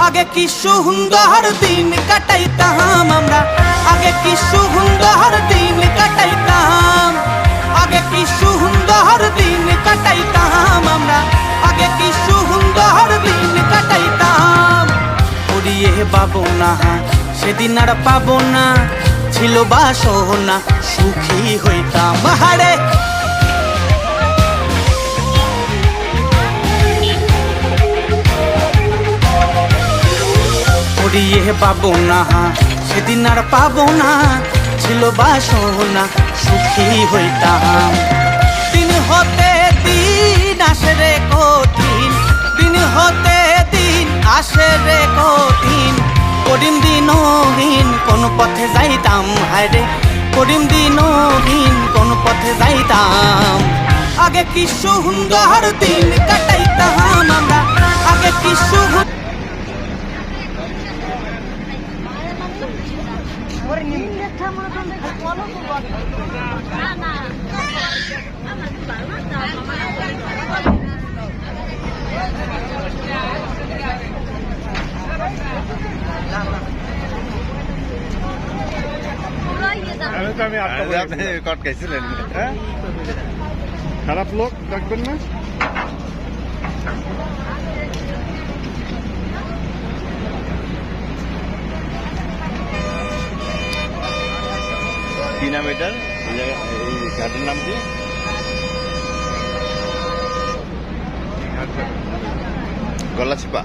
আগে কি সুন্দর দিন কাটাইতাম আমরা, আগে কি সুন্দর দিন কাটাইতাম, আগে কি সুন্দর দিন কাটাইতাম আমরা, আগে কি সুন্দর দিন কাটাইতাম। ওরিয়ে পাবো না সেদিন আর পাবো না, ছিল বাসনা সুখী হইতাম হারে। ওরিয়ে পাবো না সেদিন আর পাবো না, ছিল বাসনা সুখী হইতাম। দিন হতে দিন আসে রে কঠিন, দিন হতে দিন আসে রে কঠিন, করিম দিনহীন কোন পথে যাইতাম হায়রে, করিম দিনহীন কোন পথে যাইতাম। আগে কি সুন্দর দিন কাটাইতাম আমরা, আগে কি সুন্দর। আপনি কট খাইছিলেন, খারাপ লোক ডাকবেন না। কি নাম এটার, এই ঘাটের নাম কি? গলাচিপা।